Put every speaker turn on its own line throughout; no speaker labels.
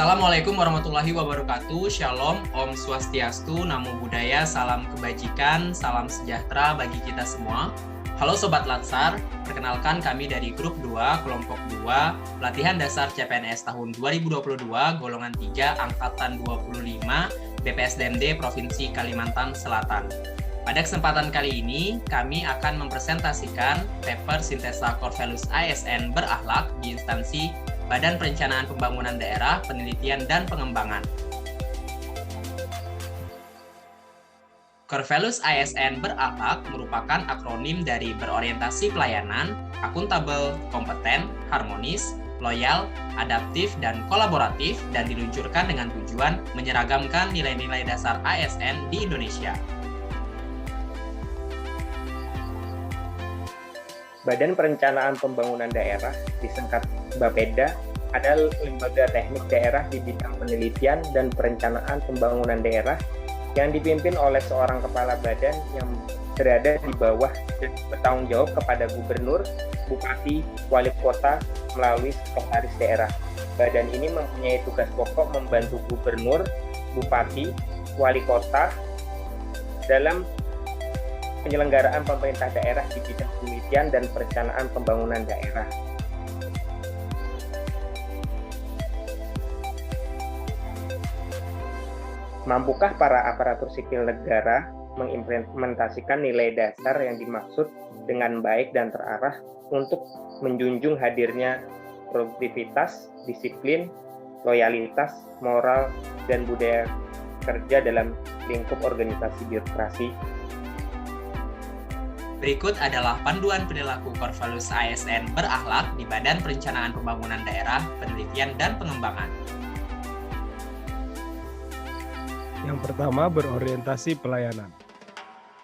Assalamualaikum warahmatullahi wabarakatuh. Shalom, Om Swastiastu, Namo Buddhaya, salam kebajikan, salam sejahtera bagi kita semua. Halo Sobat Latsar, perkenalkan kami dari Grup 2, Kelompok 2, Pelatihan Dasar CPNS tahun 2022, Golongan 3, Angkatan 25, BPSDMD Provinsi Kalimantan Selatan. Pada kesempatan kali ini, kami akan mempresentasikan paper sintesa core values ASN berakhlak di instansi Badan Perencanaan Pembangunan Daerah, Penelitian dan Pengembangan. Core Values ASN berakhlak merupakan akronim dari berorientasi pelayanan, akuntabel, kompeten, harmonis, loyal, adaptif, dan kolaboratif, dan diluncurkan dengan tujuan menyeragamkan nilai-nilai dasar ASN di Indonesia.
Badan Perencanaan Pembangunan Daerah, disingkat Bapeda, adalah lembaga teknik daerah di bidang penelitian dan perencanaan pembangunan daerah yang dipimpin oleh seorang kepala badan yang berada di bawah dan bertanggung jawab kepada gubernur, bupati, wali kota melalui sekretaris daerah. Badan ini mempunyai tugas pokok membantu gubernur, bupati, wali kota dalam penyelenggaraan pemerintah daerah di bidang penelitian dan perencanaan pembangunan daerah. Mampukah para aparatur sipil negara mengimplementasikan nilai dasar yang dimaksud dengan baik dan terarah untuk menjunjung hadirnya produktivitas, disiplin, loyalitas, moral, dan budaya kerja dalam lingkup organisasi birokrasi?
Berikut adalah panduan perilaku core values ASN berakhlak di Badan Perencanaan Pembangunan Daerah, Penelitian dan Pengembangan.
Yang pertama, berorientasi pelayanan.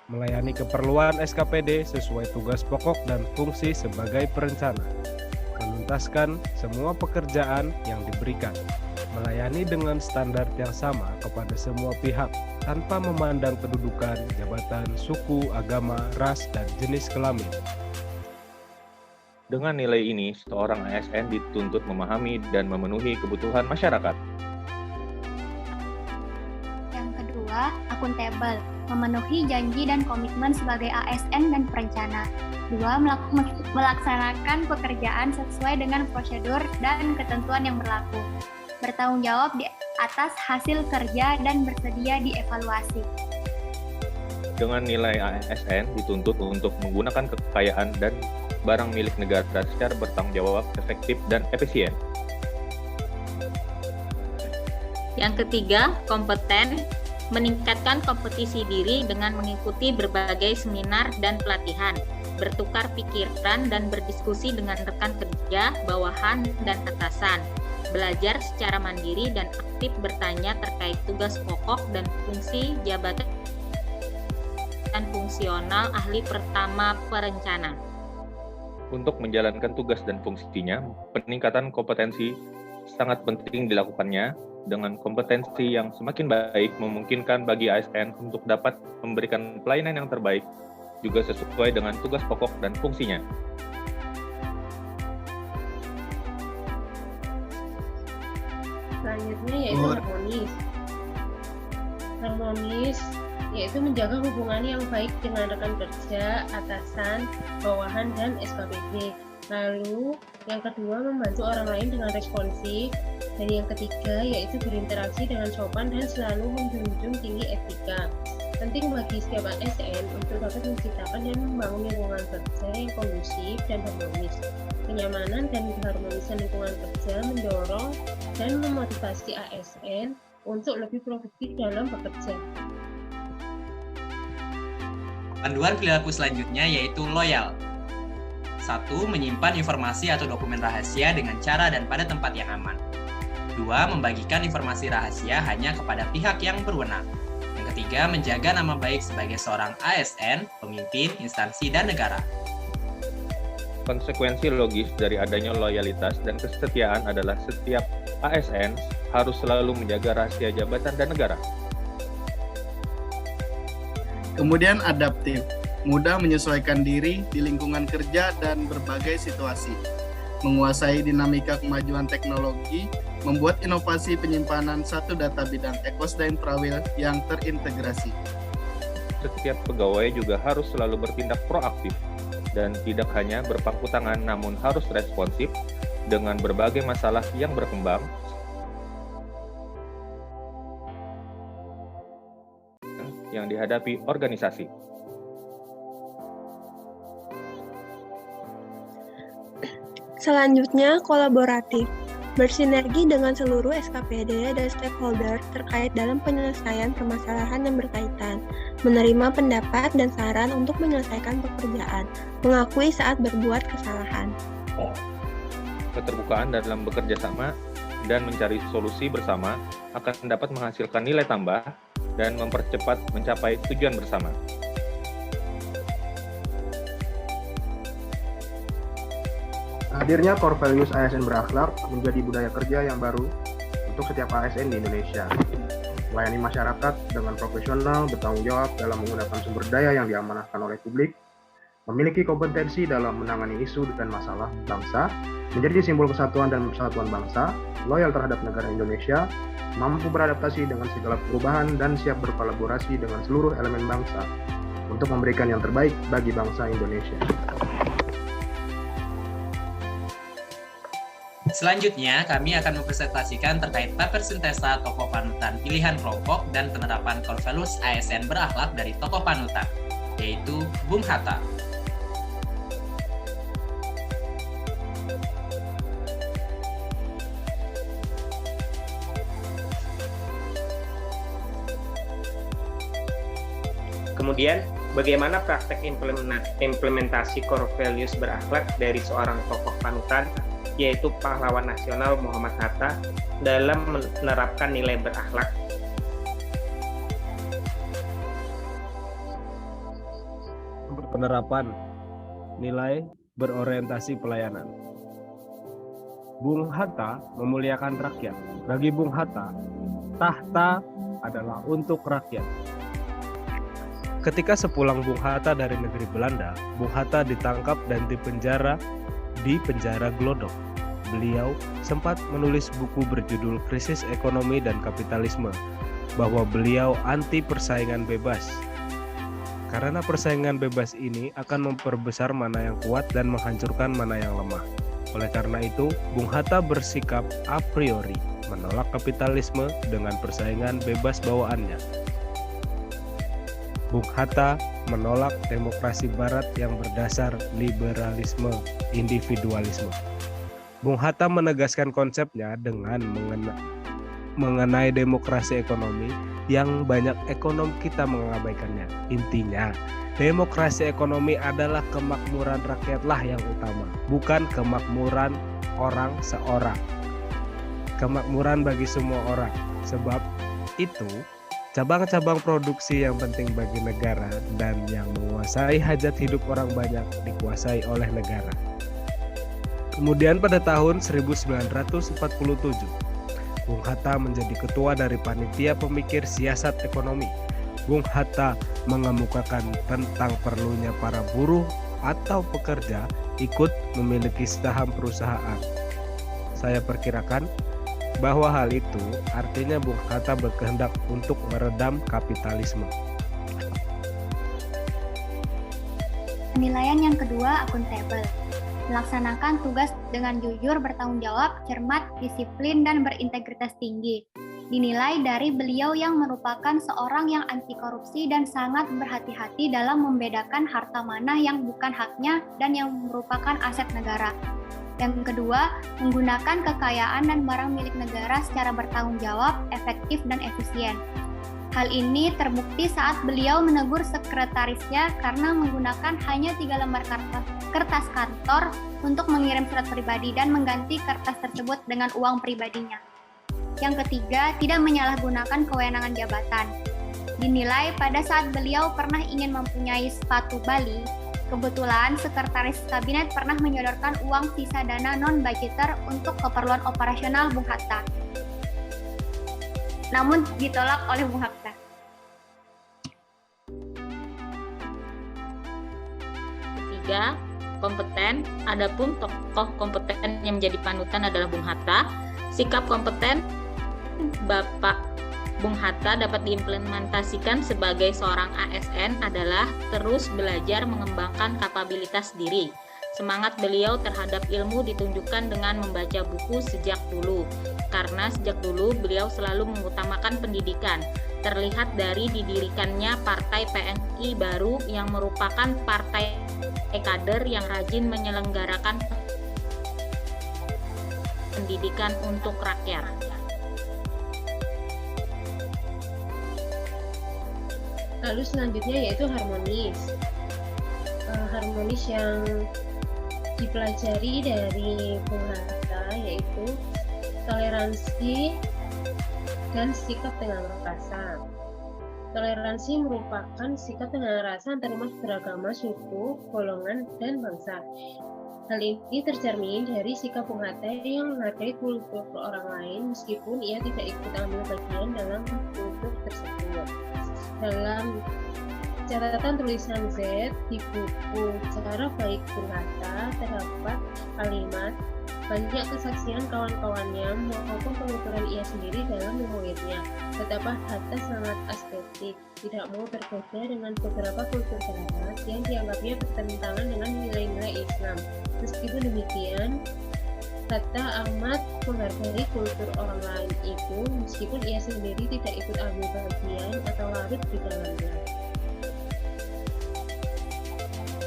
Melayani keperluan SKPD sesuai tugas pokok dan fungsi sebagai perencana. Menuntaskan semua pekerjaan yang diberikan. Melayani dengan standar yang sama kepada semua pihak, tanpa memandang kedudukan, jabatan, suku, agama, ras, dan jenis kelamin.
Dengan nilai ini, seorang ASN dituntut memahami dan memenuhi kebutuhan masyarakat.
Akuntabel, memenuhi janji dan komitmen sebagai ASN dan perencana. 2. Melaksanakan pekerjaan sesuai dengan prosedur dan ketentuan yang berlaku. Bertanggung jawab di atas hasil kerja dan bersedia dievaluasi.
Dengan nilai ASN dituntut untuk menggunakan kekayaan dan barang milik negara secara bertanggung jawab, efektif, dan efisien.
Yang ketiga, kompeten, meningkatkan kompetisi diri dengan mengikuti berbagai seminar dan pelatihan, bertukar pikiran dan berdiskusi dengan rekan kerja, bawahan, dan atasan, belajar secara mandiri dan aktif bertanya terkait tugas pokok dan fungsi jabatan dan fungsional ahli pertama perencana.
Untuk menjalankan tugas dan fungsinya, peningkatan kompetensi sangat penting dilakukannya. Dengan kompetensi yang semakin baik, memungkinkan bagi ASN untuk dapat memberikan pelayanan yang terbaik, juga sesuai dengan tugas pokok dan fungsinya.
Selanjutnya yaitu harmonis. Harmonis yaitu menjaga hubungan yang baik dengan rekan kerja, atasan, bawahan, dan SKPD. Lalu yang kedua, membantu orang lain dengan responsif. Dan yang ketiga yaitu berinteraksi dengan sopan dan selalu menjunjung tinggi etika. Penting bagi setiap ASN untuk dapat menciptakan dan membangun lingkungan kerja yang kondusif dan harmonis. Kenyamanan dan keharmonisan lingkungan kerja mendorong dan memotivasi ASN untuk lebih produktif dalam bekerja.
Panduan perilaku selanjutnya yaitu loyal. 1. Menyimpan informasi atau dokumen rahasia dengan cara dan pada tempat yang aman. 2. Membagikan informasi rahasia hanya kepada pihak yang berwenang. Yang ketiga, menjaga nama baik sebagai seorang ASN, pemimpin, instansi, dan negara.
Konsekuensi logis dari adanya loyalitas dan kesetiaan adalah setiap ASN harus selalu menjaga rahasia jabatan dan negara.
Kemudian adaptif, mudah menyesuaikan diri di lingkungan kerja dan berbagai situasi. Menguasai dinamika kemajuan teknologi membuat inovasi penyimpanan satu data bidang Ekosdain Prawil yang terintegrasi.
Setiap pegawai juga harus selalu bertindak proaktif dan tidak hanya berpangku tangan namun harus responsif dengan berbagai masalah yang berkembang yang dihadapi organisasi.
Selanjutnya, kolaboratif. Bersinergi dengan seluruh SKPD dan stakeholder terkait dalam penyelesaian permasalahan yang berkaitan, menerima pendapat dan saran untuk menyelesaikan pekerjaan, mengakui saat berbuat kesalahan.
Keterbukaan dalam bekerja sama dan mencari solusi bersama akan dapat menghasilkan nilai tambah dan mempercepat mencapai tujuan bersama.
Hadirnya core values ASN berakhlak menjadi budaya kerja yang baru untuk setiap ASN di Indonesia. Melayani masyarakat dengan profesional, bertanggung jawab dalam menggunakan sumber daya yang diamanahkan oleh publik, memiliki kompetensi dalam menangani isu dan masalah bangsa, menjadi simbol kesatuan dan persatuan bangsa, loyal terhadap negara Indonesia, mampu beradaptasi dengan segala perubahan dan siap berkolaborasi dengan seluruh elemen bangsa untuk memberikan yang terbaik bagi bangsa Indonesia.
Selanjutnya, kami akan mempresentasikan terkait paper sintesa tokoh panutan pilihan kelompok dan penerapan core values ASN berakhlak dari tokoh panutan, yaitu Bung Hatta.
Kemudian, bagaimana praktek implementasi core values berakhlak dari seorang tokoh panutan, yaitu pahlawan nasional Muhammad Hatta, dalam menerapkan nilai berakhlak?
Penerapan nilai berorientasi pelayanan. Bung Hatta memuliakan rakyat. Bagi Bung Hatta, tahta adalah untuk rakyat. Ketika sepulang Bung Hatta dari negeri Belanda, Bung Hatta ditangkap dan dipenjara di penjara Glodok. Beliau sempat menulis buku berjudul Krisis Ekonomi dan Kapitalisme, bahwa beliau anti persaingan bebas. Karena persaingan bebas ini akan memperbesar mana yang kuat dan menghancurkan mana yang lemah. Oleh karena itu, Bung Hatta bersikap a priori menolak kapitalisme dengan persaingan bebas bawaannya. Bung Hatta menolak demokrasi barat yang berdasar liberalisme individualisme. Bung Hatta menegaskan konsepnya dengan mengenai demokrasi ekonomi yang banyak ekonom kita mengabaikannya. Intinya, demokrasi ekonomi adalah kemakmuran rakyatlah yang utama, bukan kemakmuran orang seorang. Kemakmuran bagi semua orang. Sebab itu, cabang-cabang produksi yang penting bagi negara dan yang menguasai hajat hidup orang banyak dikuasai oleh negara. Kemudian pada tahun 1947, Bung Hatta menjadi ketua dari Panitia Pemikir Siasat Ekonomi. Bung Hatta mengemukakan tentang perlunya para buruh atau pekerja ikut memiliki saham perusahaan. Saya perkirakan bahwa hal itu artinya Bung Hatta berkehendak untuk meredam kapitalisme.
Penilaian yang kedua, akuntabel. Melaksanakan tugas dengan jujur, bertanggung jawab, cermat, disiplin, dan berintegritas tinggi. Dinilai dari beliau yang merupakan seorang yang anti korupsi dan sangat berhati-hati dalam membedakan harta mana yang bukan haknya dan yang merupakan aset negara. Yang kedua, menggunakan kekayaan dan barang milik negara secara bertanggung jawab, efektif, dan efisien. Hal ini terbukti saat beliau menegur sekretarisnya karena menggunakan hanya 3 lembar kertas kantor untuk mengirim surat pribadi dan mengganti kertas tersebut dengan uang pribadinya. Yang ketiga, tidak menyalahgunakan kewenangan jabatan. Dinilai pada saat beliau pernah ingin mempunyai sepatu Bali, kebetulan sekretaris kabinet pernah menyodorkan uang sisa dana non-budgeter untuk keperluan operasional Bung Hatta. Namun ditolak oleh Bung Hatta.
Ketiga, kompeten. Adapun tokoh kompeten yang menjadi panutan adalah Bung Hatta. Sikap kompeten Bapak Bung Hatta dapat diimplementasikan sebagai seorang ASN adalah terus belajar mengembangkan kapabilitas diri. Semangat beliau terhadap ilmu ditunjukkan dengan membaca buku sejak dulu, karena sejak dulu beliau selalu mengutamakan pendidikan. Terlihat dari didirikannya Partai PNI baru yang merupakan partai kader yang rajin menyelenggarakan pendidikan untuk rakyat.
Lalu selanjutnya yaitu harmonis. Harmonis yang dipelajari dari Bung Hatta yaitu toleransi dan sikap tengah rasa. Toleransi merupakan sikap tengah rasa antarumat beragama, suku, golongan, dan bangsa. Hal ini tercermin dari sikap Bung Hatta yang menghargai kultur orang lain meskipun ia tidak ikut ambil bagian dalam kultur tersebut. Dalam catatan tulisan Z di buku Cara Baik Bung Hatta terdapat kalimat banyak kesaksian kawan-kawannya maupun penuturan ia sendiri dalam menulisnya. Betapa Hatta sangat estetik, tidak mau berbeda dengan beberapa kultur barat yang dianggapnya bertentangan dengan nilai-nilai Islam. Meskipun demikian, Hatta amat menghargai kultur orang lain itu meskipun ia sendiri tidak ikut ambil bagian atau larut di dalamnya.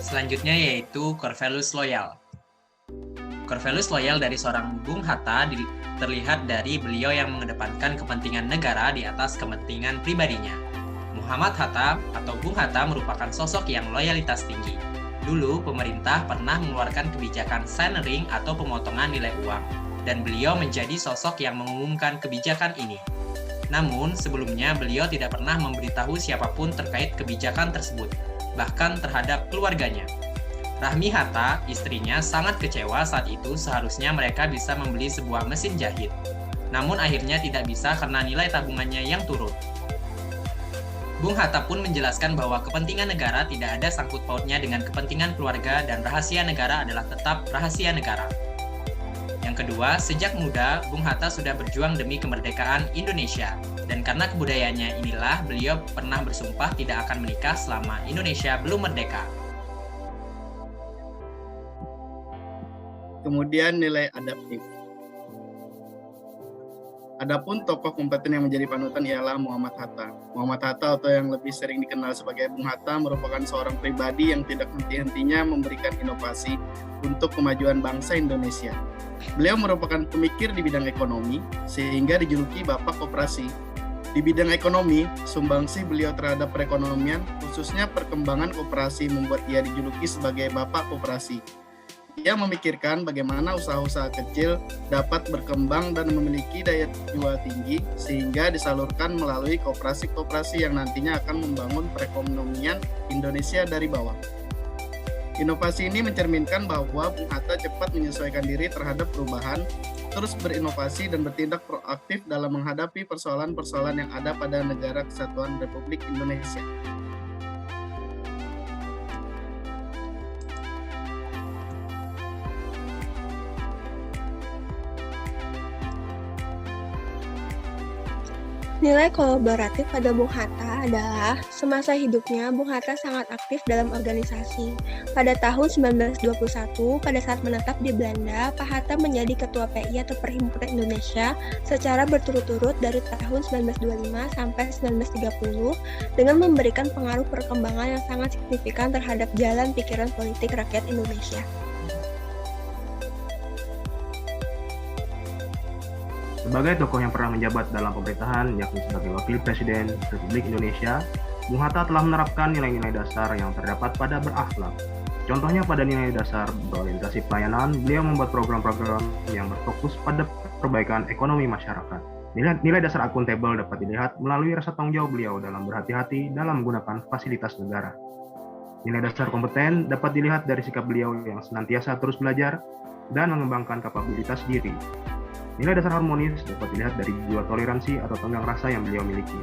Selanjutnya yaitu core values loyal. Core values loyal dari seorang Bung Hatta terlihat dari beliau yang mengedepankan kepentingan negara di atas kepentingan pribadinya. Muhammad Hatta atau Bung Hatta merupakan sosok yang loyalitas tinggi. Dulu, pemerintah pernah mengeluarkan kebijakan centering atau pemotongan nilai uang, dan beliau menjadi sosok yang mengumumkan kebijakan ini. Namun, sebelumnya beliau tidak pernah memberitahu siapapun terkait kebijakan tersebut, bahkan terhadap keluarganya. Rahmi Hatta, istrinya, sangat kecewa saat itu seharusnya mereka bisa membeli sebuah mesin jahit. Namun akhirnya tidak bisa karena nilai tabungannya yang turun. Bung Hatta pun menjelaskan bahwa kepentingan negara tidak ada sangkut pautnya dengan kepentingan keluarga dan rahasia negara adalah tetap rahasia negara. Yang kedua, sejak muda, Bung Hatta sudah berjuang demi kemerdekaan Indonesia. Dan karena kebudayaannya inilah, beliau pernah bersumpah tidak akan menikah selama Indonesia belum merdeka.
Kemudian nilai adaptif. Adapun tokoh kompeten yang menjadi panutan ialah Muhammad Hatta. Muhammad Hatta atau yang lebih sering dikenal sebagai Bung Hatta merupakan seorang pribadi yang tidak henti-hentinya memberikan inovasi untuk kemajuan bangsa Indonesia. Beliau merupakan pemikir di bidang ekonomi sehingga dijuluki Bapak Koperasi. Di bidang ekonomi, sumbangsih beliau terhadap perekonomian, khususnya perkembangan koperasi membuat ia dijuluki sebagai Bapak Koperasi. Ia memikirkan bagaimana usaha-usaha kecil dapat berkembang dan memiliki daya jual tinggi sehingga disalurkan melalui koperasi-koperasi yang nantinya akan membangun perekonomian Indonesia dari bawah. Inovasi ini mencerminkan bahwa Bung Hatta cepat menyesuaikan diri terhadap perubahan, terus berinovasi dan bertindak proaktif dalam menghadapi persoalan-persoalan yang ada pada Negara Kesatuan Republik Indonesia.
Nilai kolaboratif pada Bung Hatta adalah semasa hidupnya Bung Hatta sangat aktif dalam organisasi. Pada tahun 1921, pada saat menetap di Belanda, Pak Hatta menjadi Ketua PI atau Perhimpunan Indonesia secara berturut-turut dari tahun 1925 sampai 1930 dengan memberikan pengaruh perkembangan yang sangat signifikan terhadap jalan pikiran politik rakyat Indonesia.
Sebagai tokoh yang pernah menjabat dalam pemerintahan, yakni sebagai Wakil Presiden Republik Indonesia, Bung Hatta telah menerapkan nilai-nilai dasar yang terdapat pada berakhlak. Contohnya pada nilai dasar berorientasi pelayanan, beliau membuat program-program yang berfokus pada perbaikan ekonomi masyarakat. Nilai dasar akuntabel dapat dilihat melalui rasa tanggung jawab beliau dalam berhati-hati dalam menggunakan fasilitas negara. Nilai dasar kompeten dapat dilihat dari sikap beliau yang senantiasa terus belajar dan mengembangkan kapabilitas diri. Nilai dasar harmonis dapat dilihat dari jiwa toleransi atau tenggang rasa yang beliau miliki.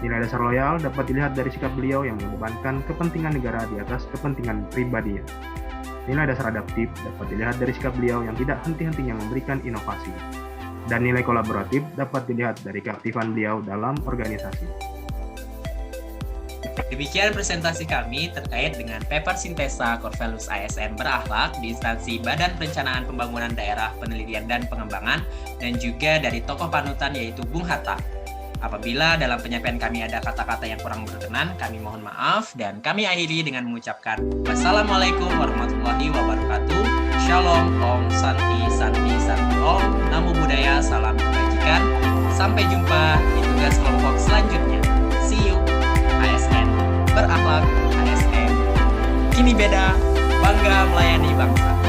Nilai dasar loyal dapat dilihat dari sikap beliau yang mengedepankan kepentingan negara di atas kepentingan pribadinya. Nilai dasar adaptif dapat dilihat dari sikap beliau yang tidak henti-hentinya memberikan inovasi. Dan nilai kolaboratif dapat dilihat dari keaktifan beliau dalam organisasi.
Demikian presentasi kami terkait dengan paper sintesa Core Values ASN berakhlak di instansi Badan Perencanaan Pembangunan Daerah Penelitian dan Pengembangan dan juga dari tokoh panutan yaitu Bung Hatta. Apabila dalam penyampaian kami ada kata-kata yang kurang berkenan, kami mohon maaf dan kami akhiri dengan mengucapkan wassalamualaikum warahmatullahi wabarakatuh. Shalom, Om, Santi, Santi, Santi, Om, Namo Buddhaya, salam kebajikan. Sampai jumpa di tugas kelompok selanjutnya. See you. ASN berakhlak, ASN kini beda, bangga melayani bangsa.